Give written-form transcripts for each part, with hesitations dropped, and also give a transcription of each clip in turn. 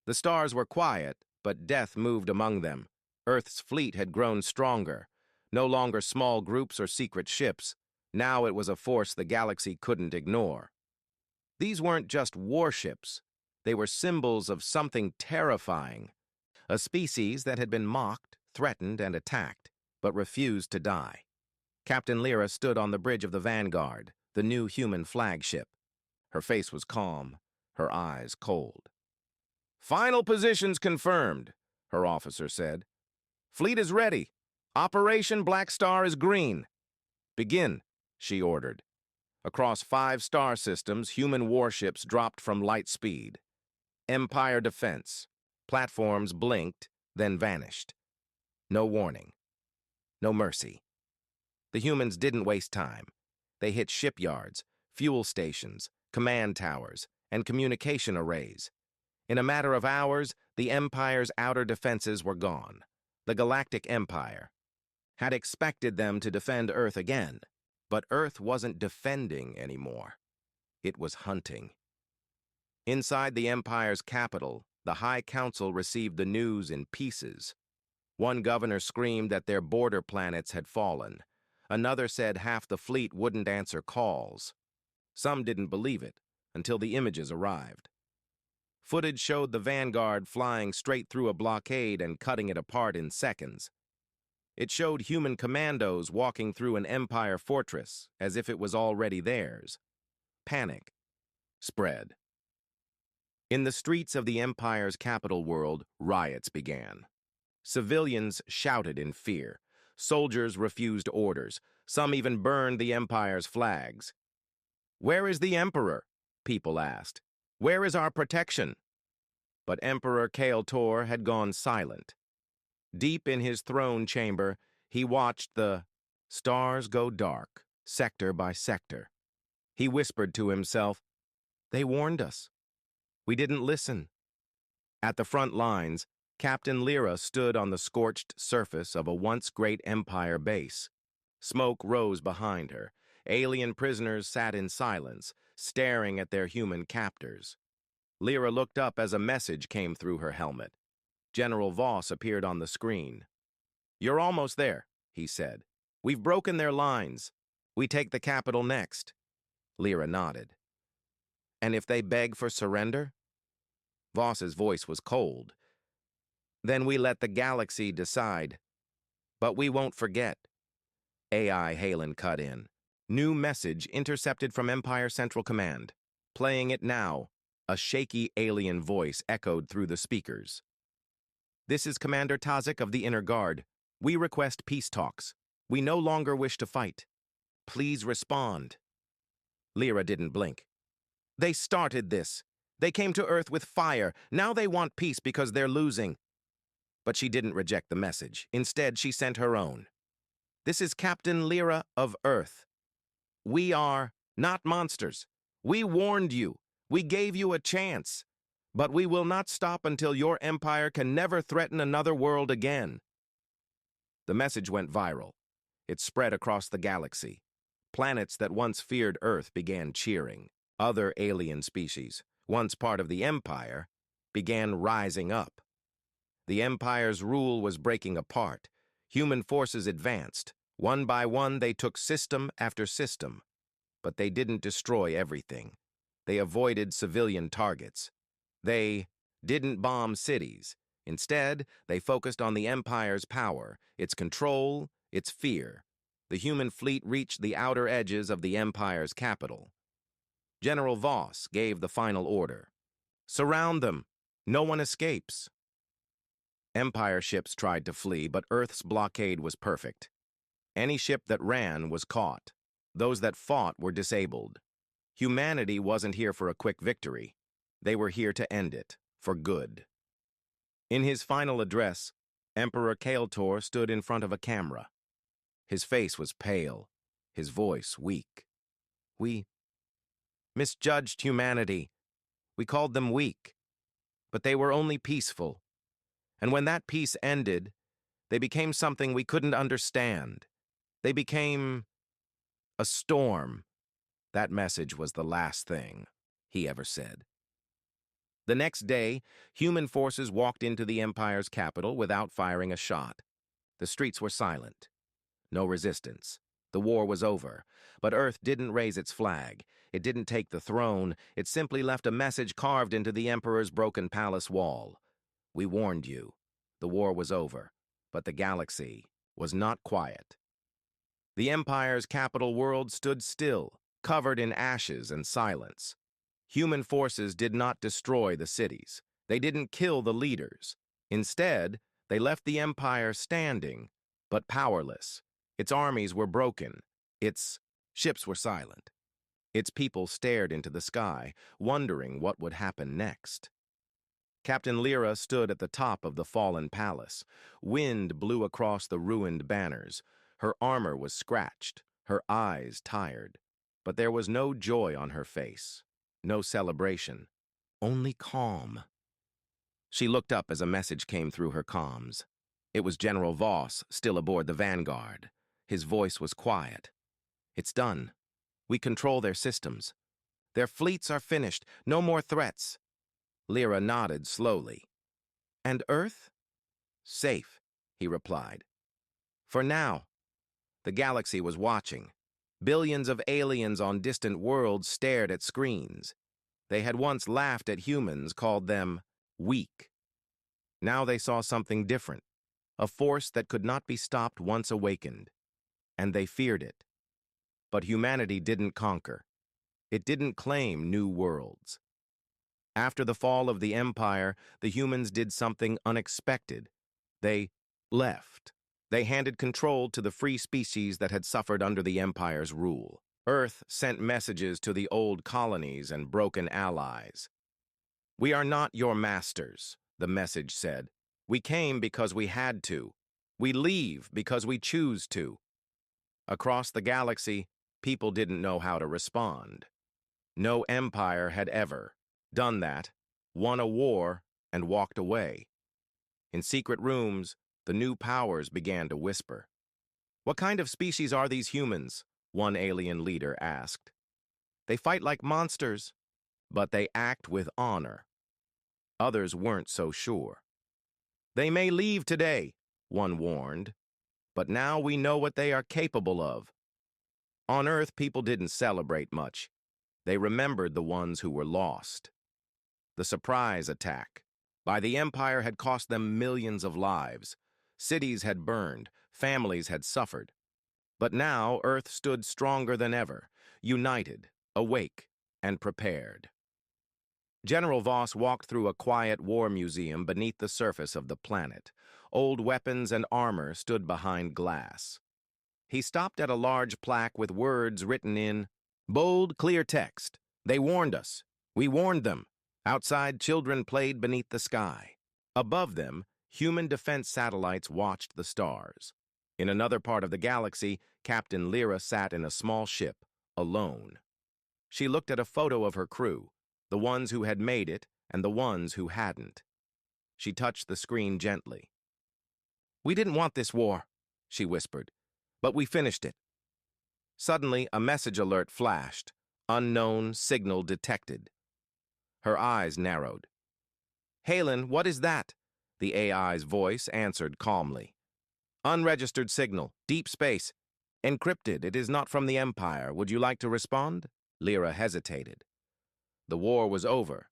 The stars were quiet, but death moved among them. Earth's fleet had grown stronger. No longer small groups or secret ships. Now it was a force the galaxy couldn't ignore. These weren't just warships. They were symbols of something terrifying. A species that had been mocked, threatened, and attacked, but refused to die. Captain Lyra stood on the bridge of the Vanguard, the new human flagship. Her face was calm, her eyes cold. "Final positions confirmed," her officer said. "Fleet is ready. Operation Black Star is green." "Begin," she ordered. Across 5 star systems, human warships dropped from light speed. Empire defense. Platforms blinked, then vanished. No warning. No mercy. The humans didn't waste time. They hit shipyards, fuel stations, command towers, and communication arrays. In a matter of hours, the Empire's outer defenses were gone. The Galactic Empire had expected them to defend Earth again, but Earth wasn't defending anymore. It was hunting. Inside the Empire's capital, the High Council received the news in pieces. One governor screamed that their border planets had fallen. Another said half the fleet wouldn't answer calls. Some didn't believe it until the images arrived. Footage showed the Vanguard flying straight through a blockade and cutting it apart in seconds. It showed human commandos walking through an Empire fortress as if it was already theirs. Panic spread. In the streets of the Empire's capital world, riots began. Civilians shouted in fear. Soldiers refused orders. Some even burned the Empire's flags. "Where is the Emperor?" people asked. "Where is our protection?" But Emperor Kael-Tor had gone silent. Deep in his throne chamber, he watched the stars go dark, sector by sector. He whispered to himself, "They warned us. We didn't listen." At the front lines, Captain Lyra stood on the scorched surface of a once great Empire base. Smoke rose behind her. Alien prisoners sat in silence, staring at their human captors. Lyra looked up as a message came through her helmet. General Voss appeared on the screen. "You're almost there," he said. "We've broken their lines. We take the capital next." Lyra nodded. "And if they beg for surrender?" Voss's voice was cold. "Then we let the galaxy decide. But we won't forget." AI Halen cut in. New message intercepted from Empire Central Command. Playing it now, a shaky alien voice echoed through the speakers. "This is Commander Tazik of the Inner Guard. We request peace talks. We no longer wish to fight. Please respond." Lyra didn't blink. "They started this. They came to Earth with fire. Now they want peace because they're losing." But she didn't reject the message. Instead, she sent her own. "This is Captain Lyra of Earth. We are not monsters. We warned you. We gave you a chance. But we will not stop until your empire can never threaten another world again." The message went viral. It spread across the galaxy. Planets that once feared Earth began cheering. Other alien species, once part of the Empire, began rising up. The Empire's rule was breaking apart. Human forces advanced. One by one, they took system after system. But they didn't destroy everything. They avoided civilian targets. They didn't bomb cities. Instead, they focused on the Empire's power, its control, its fear. The human fleet reached the outer edges of the Empire's capital. General Voss gave the final order. "Surround them. No one escapes." Empire ships tried to flee, but Earth's blockade was perfect. Any ship that ran was caught. Those that fought were disabled. Humanity wasn't here for a quick victory. They were here to end it, for good. In his final address, Emperor Kael-Tor stood in front of a camera. His face was pale, his voice weak. "We misjudged humanity. We called them weak. But they were only peaceful. And when that peace ended, they became something we couldn't understand. They became a storm." That message was the last thing he ever said. The next day, human forces walked into the Empire's capital without firing a shot. The streets were silent. No resistance. The war was over. But Earth didn't raise its flag. It didn't take the throne. It simply left a message carved into the Emperor's broken palace wall. We warned you. The war was over. But the galaxy was not quiet. The Empire's capital world stood still, covered in ashes and silence. Human forces did not destroy the cities. They didn't kill the leaders. Instead, they left the Empire standing, but powerless. Its armies were broken. Its ships were silent. Its people stared into the sky, wondering what would happen next. Captain Lyra stood at the top of the fallen palace. Wind blew across the ruined banners. Her armor was scratched, her eyes tired. But there was no joy on her face, no celebration, only calm. She looked up as a message came through her comms. It was General Voss, still aboard the Vanguard. His voice was quiet. It's done. We control their systems. Their fleets are finished. No more threats. Lyra nodded slowly. And Earth? Safe, he replied. For now. The galaxy was watching. Billions of aliens on distant worlds stared at screens. They had once laughed at humans, called them weak. Now they saw something different, a force that could not be stopped once awakened. And they feared it. But humanity didn't conquer. It didn't claim new worlds. After the fall of the Empire, the humans did something unexpected. They left. They handed control to the free species that had suffered under the Empire's rule. Earth sent messages to the old colonies and broken allies. We are not your masters, the message said. We came because we had to. We leave because we choose to. Across the galaxy, people didn't know how to respond. No empire had ever done that, won a war, and walked away. In secret rooms, the new powers began to whisper. What kind of species are these humans? One alien leader asked. They fight like monsters, but they act with honor. Others weren't so sure. They may leave today, one warned, but now we know what they are capable of. On Earth, people didn't celebrate much. They remembered the ones who were lost. The surprise attack by the Empire had cost them millions of lives. Cities had burned, families had suffered. But now Earth stood stronger than ever, united, awake, and prepared. General Voss walked through a quiet war museum beneath the surface of the planet. Old weapons and armor stood behind glass. He stopped at a large plaque with words written in bold, clear text. They warned us. We warned them. Outside, children played beneath the sky. Above them, human defense satellites watched the stars. In another part of the galaxy, Captain Lyra sat in a small ship, alone. She looked at a photo of her crew, the ones who had made it and the ones who hadn't. She touched the screen gently. We didn't want this war, she whispered, but we finished it. Suddenly, a message alert flashed. Unknown signal detected. Her eyes narrowed. Halen, what is that? The AI's voice answered calmly. Unregistered signal, deep space. Encrypted, it is not from the Empire. Would you like to respond? Lyra hesitated. The war was over,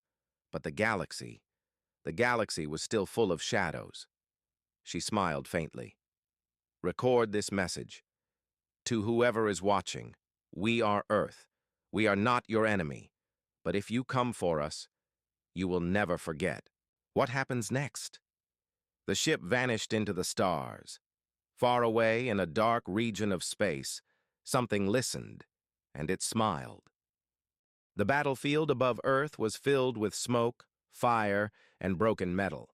but the galaxy was still full of shadows. She smiled faintly. Record this message. To whoever is watching, we are Earth. We are not your enemy. But if you come for us, you will never forget. What happens next? The ship vanished into the stars. Far away in a dark region of space, something listened, and it smiled. The battlefield above Earth was filled with smoke, fire, and broken metal.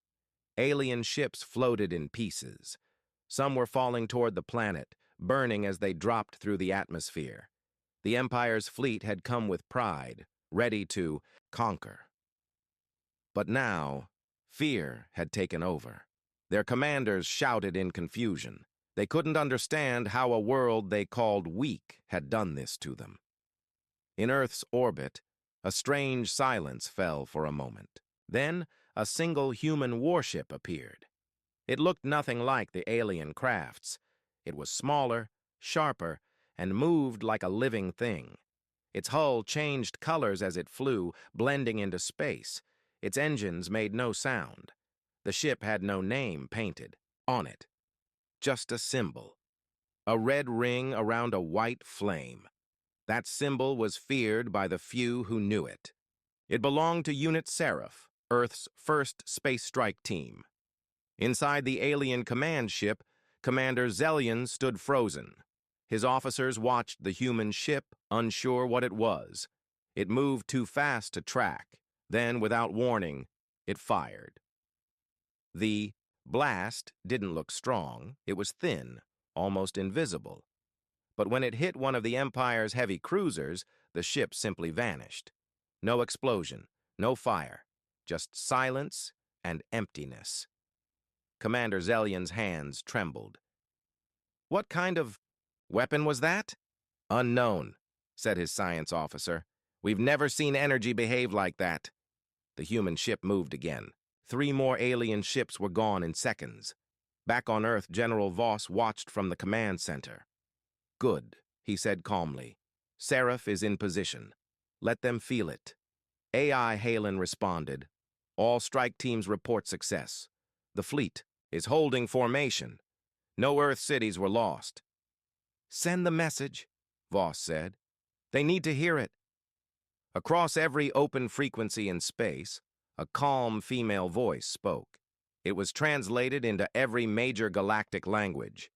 Alien ships floated in pieces. Some were falling toward the planet, burning as they dropped through the atmosphere. The Empire's fleet had come with pride, ready to conquer. But now, fear had taken over. Their commanders shouted in confusion. They couldn't understand how a world they called weak had done this to them. In Earth's orbit, a strange silence fell for a moment. Then, a single human warship appeared. It looked nothing like the alien crafts. It was smaller, sharper, and moved like a living thing. Its hull changed colors as it flew, blending into space. Its engines made no sound. The ship had no name painted on it, just a symbol. A red ring around a white flame. That symbol was feared by the few who knew it. It belonged to Unit Seraph, Earth's first space strike team. Inside the alien command ship, Commander Zellian stood frozen. His officers watched the human ship, unsure what it was. It moved too fast to track. Then, without warning, it fired. The blast didn't look strong. It was thin, almost invisible. But when it hit one of the Empire's heavy cruisers, the ship simply vanished. No explosion, no fire, just silence and emptiness. Commander Zellian's hands trembled. "What kind of weapon was that?" "Unknown," said his science officer. "We've never seen energy behave like that." The human ship moved again. 3 more alien ships were gone in seconds. Back on Earth, General Voss watched from the command center. "Good," he said calmly. "Seraph is in position. Let them feel it." AI Halen responded. "All strike teams report success. The fleet is holding formation. No Earth cities were lost." "Send the message," Voss said. "They need to hear it." Across every open frequency in space, a calm female voice spoke. It was translated into every major galactic language.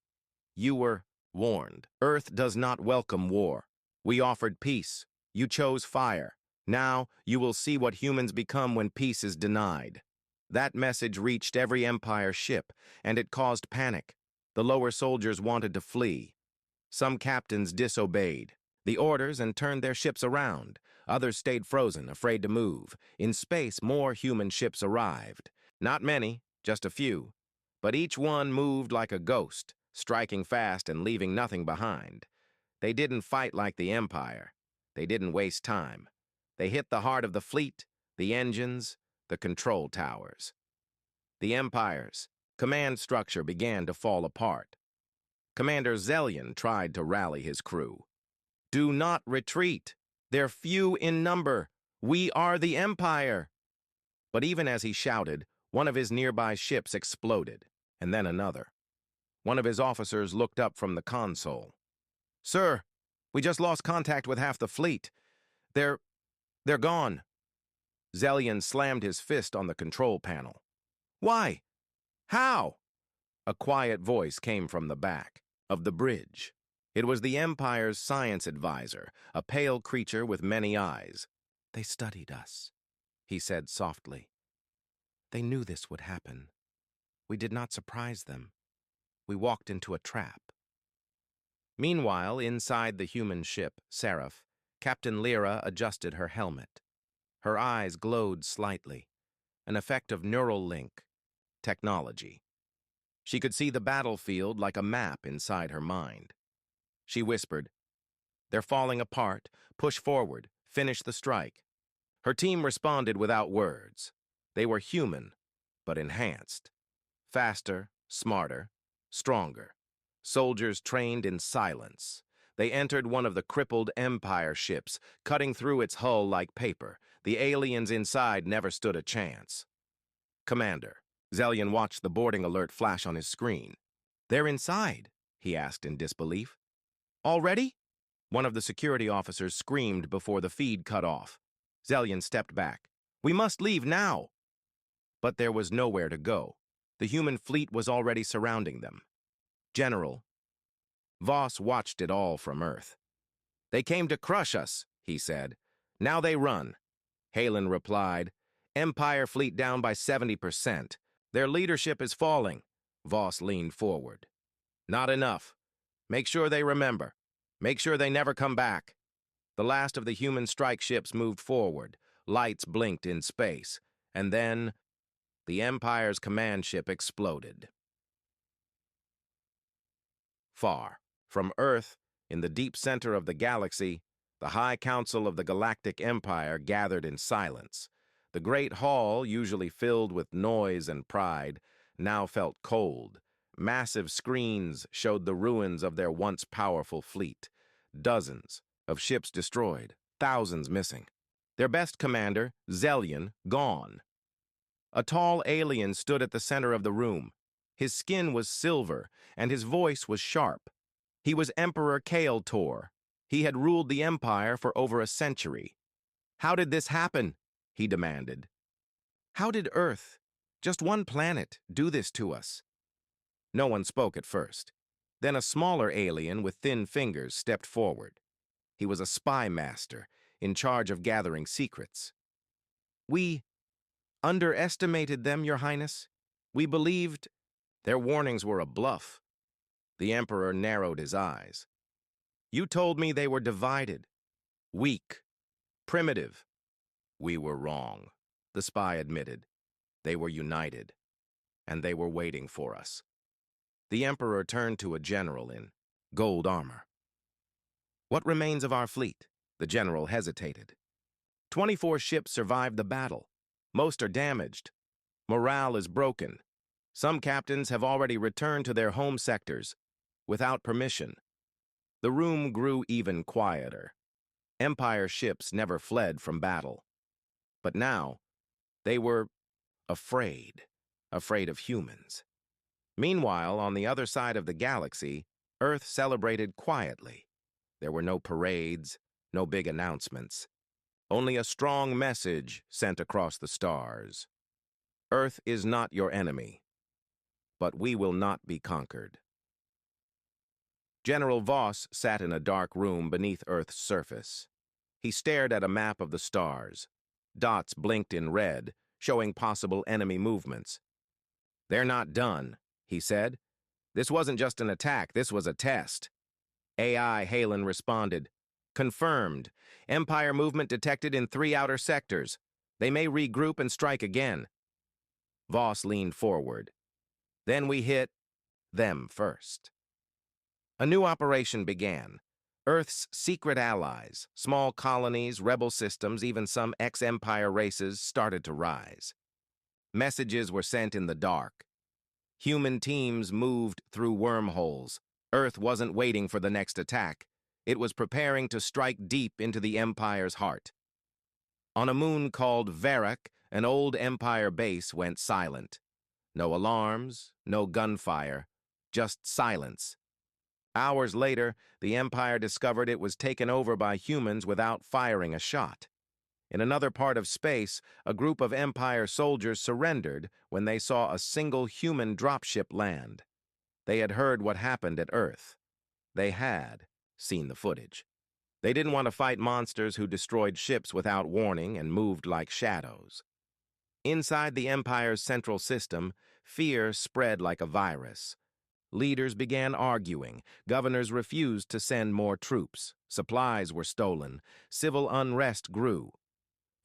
"You were warned. Earth does not welcome war. We offered peace. You chose fire. Now you will see what humans become when peace is denied." That message reached every Empire ship, and it caused panic. The lower soldiers wanted to flee. Some captains disobeyed the orders and turned their ships around. Others stayed frozen, afraid to move. In space, more human ships arrived. Not many, just a few. But each one moved like a ghost, striking fast and leaving nothing behind. They didn't fight like the Empire. They didn't waste time. They hit the heart of the fleet, the engines, the control towers. The Empire's command structure began to fall apart. Commander Zellian tried to rally his crew. "Do not retreat. They're few in number. We are the Empire." But even as he shouted, one of his nearby ships exploded, and then another. One of his officers looked up from the console. "Sir, we just lost contact with half the fleet. They're gone." Zellian slammed his fist on the control panel. "Why? How?" A quiet voice came from the back of the bridge. It was the Empire's science advisor, a pale creature with many eyes. "They studied us," he said softly. "They knew this would happen. We did not surprise them. We walked into a trap." Meanwhile, inside the human ship, Seraph, Captain Lyra adjusted her helmet. Her eyes glowed slightly, an effect of neural link technology. She could see the battlefield like a map inside her mind. She whispered, "They're falling apart. Push forward. Finish the strike." Her team responded without words. They were human, but enhanced. Faster, smarter, stronger. Soldiers trained in silence. They entered one of the crippled Empire ships, cutting through its hull like paper. The aliens inside never stood a chance. "Commander," Zellian watched the boarding alert flash on his screen. "They're inside," he asked in disbelief. "Already?" One of the security officers screamed before the feed cut off. Zellian stepped back. "We must leave now." But there was nowhere to go. The human fleet was already surrounding them. "General." Voss watched it all from Earth. "They came to crush us," he said. "Now they run." Halen replied, "Empire fleet down by 70%. Their leadership is falling." Voss leaned forward. "Not enough. Make sure they remember. Make sure they never come back." The last of the human strike ships moved forward. Lights blinked in space. And then the Empire's command ship exploded. Far from Earth, in the deep center of the galaxy, the High Council of the Galactic Empire gathered in silence. The great hall, usually filled with noise and pride, now felt cold. Massive screens showed the ruins of their once powerful fleet. Dozens of ships destroyed, thousands missing. Their best commander, Zellion, gone. A tall alien stood at the center of the room. His skin was silver, and his voice was sharp. He was Emperor Kael'tor. He had ruled the Empire for over a century. "How did this happen?" he demanded. "How did Earth, just one planet, do this to us?" No one spoke at first. Then a smaller alien with thin fingers stepped forward. He was a spy master, in charge of gathering secrets. "We underestimated them, Your Highness. We believed their warnings were a bluff." The Emperor narrowed his eyes. "You told me they were divided, weak, primitive." "We were wrong," the spy admitted. "They were united, and they were waiting for us." The Emperor turned to a general in gold armor. "What remains of our fleet?" The general hesitated. 24 ships survived the battle. Most are damaged. Morale is broken. Some captains have already returned to their home sectors, without permission. The room grew even quieter. Empire ships never fled from battle. But now, they were afraid of humans. Meanwhile, on the other side of the galaxy, Earth celebrated quietly. There were no parades, no big announcements. Only a strong message sent across the stars. Earth is not your enemy, but we will not be conquered. General Voss sat in a dark room beneath Earth's surface. He stared at a map of the stars. Dots blinked in red, showing possible enemy movements. "They're not done," he said. "This wasn't just an attack, this was a test." AI Halen responded. "Confirmed. Empire movement detected in 3 outer sectors. They may regroup and strike again." Voss leaned forward. "Then we hit them first." A new operation began. Earth's secret allies, small colonies, rebel systems, even some ex-Empire races started to rise. Messages were sent in the dark. Human teams moved through wormholes. Earth wasn't waiting for the next attack. It was preparing to strike deep into the Empire's heart. On a moon called Varrock, an old Empire base went silent. No alarms, no gunfire, just silence. Hours later, the Empire discovered it was taken over by humans without firing a shot. In another part of space, a group of Empire soldiers surrendered when they saw a single human dropship land. They had heard what happened at Earth. They had seen the footage. They didn't want to fight monsters who destroyed ships without warning and moved like shadows. Inside the Empire's central system, fear spread like a virus. Leaders began arguing. Governors refused to send more troops. Supplies were stolen. Civil unrest grew.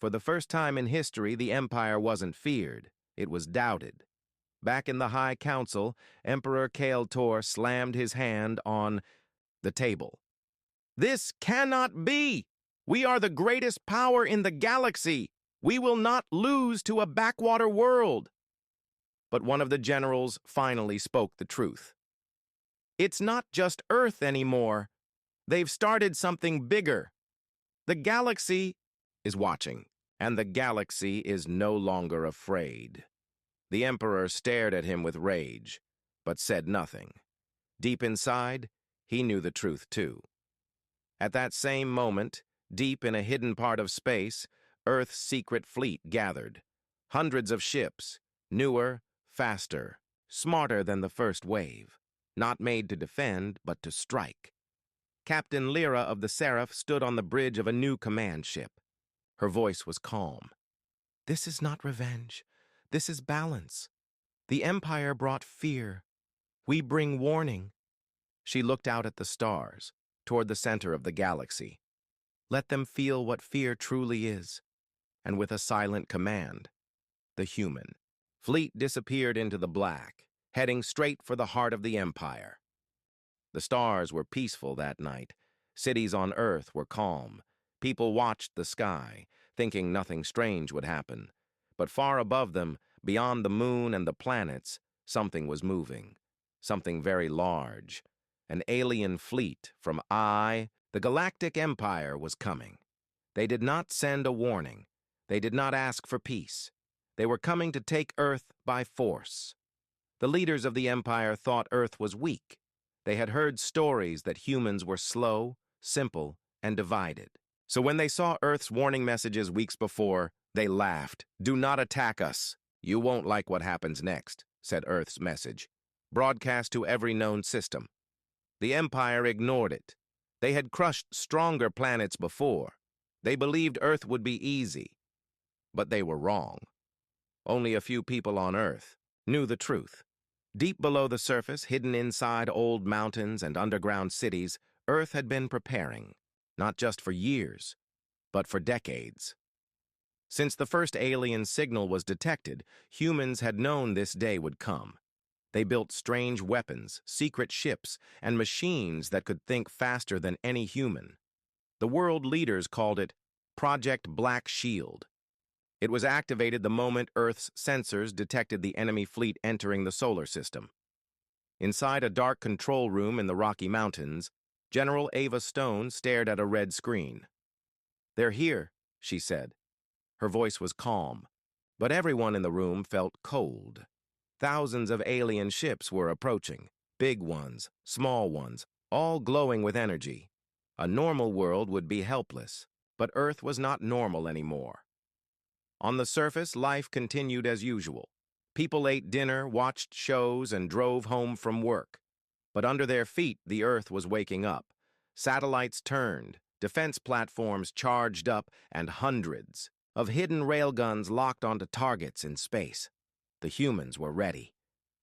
For the first time in history, the Empire wasn't feared. It was doubted. Back in the High Council, Emperor Kael'tor slammed his hand on the table. "This cannot be! We are the greatest power in the galaxy! We will not lose to a backwater world!" But one of the generals finally spoke the truth. "It's not just Earth anymore. They've started something bigger. The galaxy is watching, and the galaxy is no longer afraid." The Emperor stared at him with rage, but said nothing. Deep inside, he knew the truth too. At that same moment, deep in a hidden part of space, Earth's secret fleet gathered. Hundreds of ships, newer, faster, smarter than the first wave. Not made to defend, but to strike. Captain Lyra of the Seraph stood on the bridge of a new command ship. Her voice was calm. "This is not revenge. This is balance. The Empire brought fear. We bring warning." She looked out at the stars, toward the center of the galaxy. "Let them feel what fear truly is." And with a silent command, the human fleet disappeared into the black, heading straight for the heart of the Empire. The stars were peaceful that night. Cities on Earth were calm. People watched the sky, thinking nothing strange would happen. But far above them, beyond the moon and the planets, something was moving. Something very large. An alien fleet from the Galactic Empire was coming. They did not send a warning. They did not ask for peace. They were coming to take Earth by force. The leaders of the Empire thought Earth was weak. They had heard stories that humans were slow, simple, and divided. So when they saw Earth's warning messages weeks before, they laughed. "Do not attack us. You won't like what happens next," said Earth's message, broadcast to every known system. The Empire ignored it. They had crushed stronger planets before. They believed Earth would be easy. But they were wrong. Only a few people on Earth knew the truth. Deep below the surface, hidden inside old mountains and underground cities, Earth had been preparing, not just for years, but for decades. Since the first alien signal was detected, humans had known this day would come. They built strange weapons, secret ships, and machines that could think faster than any human. The world leaders called it Project Black Shield. It was activated the moment Earth's sensors detected the enemy fleet entering the solar system. Inside a dark control room in the Rocky Mountains, General Ava Stone stared at a red screen. "They're here," she said. Her voice was calm, but everyone in the room felt cold. Thousands of alien ships were approaching, big ones, small ones, all glowing with energy. A normal world would be helpless, but Earth was not normal anymore. On the surface, life continued as usual. People ate dinner, watched shows, and drove home from work. But under their feet, the Earth was waking up. Satellites turned, defense platforms charged up, and hundreds of hidden railguns locked onto targets in space. The humans were ready.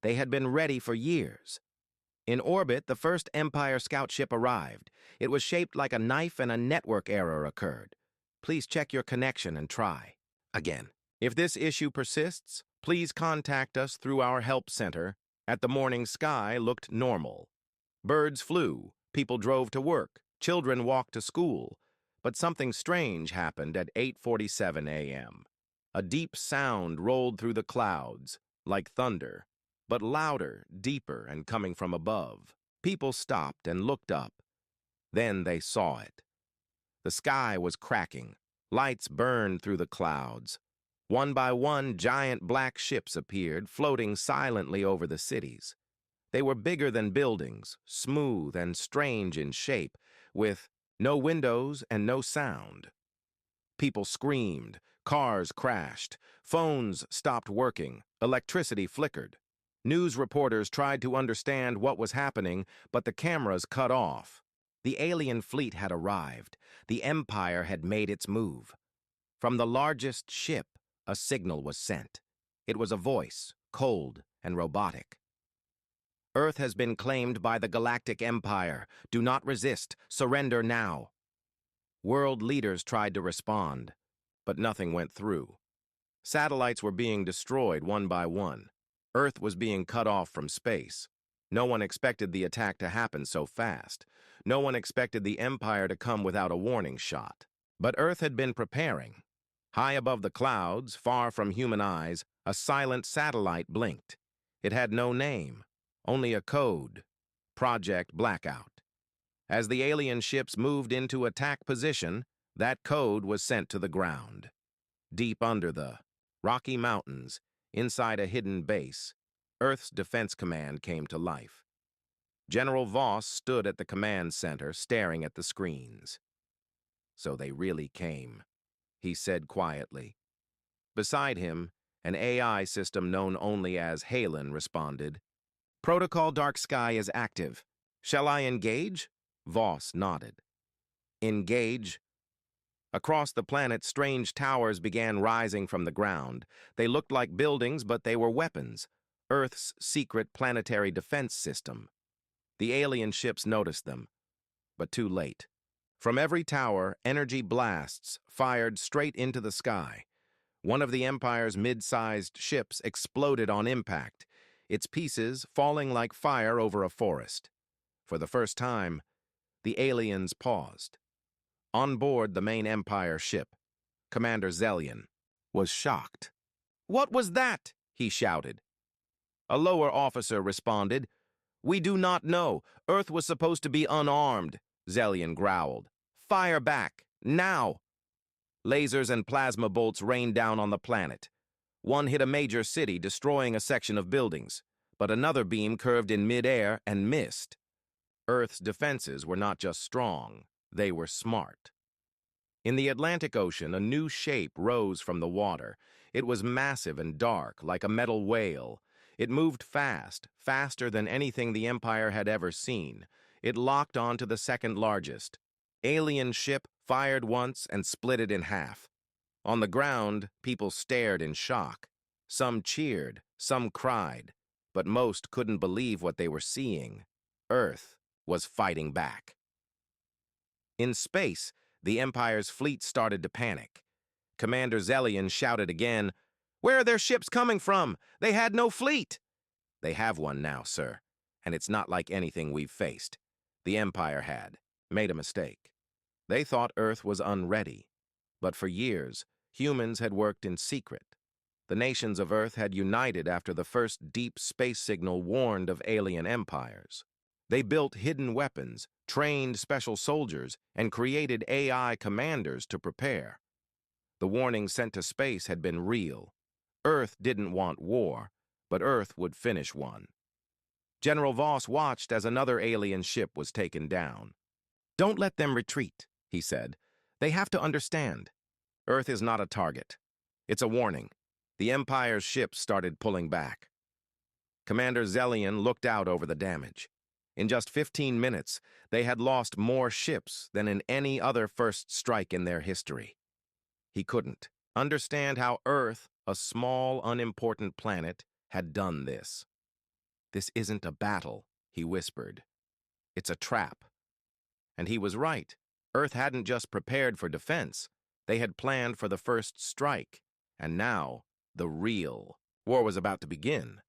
They had been ready for years. In orbit, the first Empire scout ship arrived. It was shaped like a knife and a network error occurred. "Please check your connection and try again. If this issue persists, please contact us through our help center." At the morning sky looked normal. Birds flew, people drove to work, children walked to school. But something strange happened at 8:47 a.m. A deep sound rolled through the clouds, like thunder, but louder, deeper, and coming from above. People stopped and looked up. Then they saw it. The sky was cracking. Lights burned through the clouds. One by one, giant black ships appeared, floating silently over the cities. They were bigger than buildings, smooth and strange in shape, with no windows and no sound. People screamed, cars crashed, phones stopped working, electricity flickered. News reporters tried to understand what was happening, but the cameras cut off. The alien fleet had arrived. The Empire had made its move. From the largest ship, a signal was sent. It was a voice, cold and robotic. "Earth has been claimed by the Galactic Empire. Do not resist. Surrender now." World leaders tried to respond, but nothing went through. Satellites were being destroyed one by one. Earth was being cut off from space. No one expected the attack to happen so fast. No one expected the Empire to come without a warning shot. But Earth had been preparing. High above the clouds, far from human eyes, a silent satellite blinked. It had no name, only a code: Project Blackout. As the alien ships moved into attack position, that code was sent to the ground. Deep under the Rocky Mountains, inside a hidden base, Earth's Defense Command came to life. General Voss stood at the command center, staring at the screens. "So they really came," he said quietly. Beside him, an AI system known only as Halen responded. "Protocol Dark Sky is active. Shall I engage?" Voss nodded. "Engage?" Across the planet, strange towers began rising from the ground. They looked like buildings, but they were weapons. Earth's secret planetary defense system. The alien ships noticed them, but too late. From every tower, energy blasts fired straight into the sky. One of the Empire's mid-sized ships exploded on impact, its pieces falling like fire over a forest. For the first time, the aliens paused. On board the main Empire ship, Commander Zellian was shocked. "What was that?" he shouted. A lower officer responded, "We do not know. Earth was supposed to be unarmed," Zellion growled. "Fire back, now!" Lasers and plasma bolts rained down on the planet. One hit a major city, destroying a section of buildings, but another beam curved in midair and missed. Earth's defenses were not just strong, they were smart. In the Atlantic Ocean, a new shape rose from the water. It was massive and dark, like a metal whale. It moved fast, faster than anything the Empire had ever seen. It locked onto the second largest. Alien ship fired once and split it in half. On the ground, people stared in shock. Some cheered, some cried, but most couldn't believe what they were seeing. Earth was fighting back. In space, the Empire's fleet started to panic. Commander Zellion shouted again, "Where are their ships coming from? They had no fleet!" "They have one now, sir, and it's not like anything we've faced. The Empire had made a mistake. They thought Earth was unready. But for years, humans had worked in secret. The nations of Earth had united after the first deep space signal warned of alien empires. They built hidden weapons, trained special soldiers, and created AI commanders to prepare. The warning sent to space had been real. Earth didn't want war, but Earth would finish one. General Voss watched as another alien ship was taken down. "Don't let them retreat," he said. "They have to understand. Earth is not a target. It's a warning." The Empire's ships started pulling back. Commander Zellion looked out over the damage. In just 15 minutes, they had lost more ships than in any other first strike in their history. He couldn't understand how Earth, a small, unimportant planet, had done this. "This isn't a battle," he whispered. "It's a trap." And he was right. Earth hadn't just prepared for defense. They had planned for the first strike. And now, the real war was about to begin.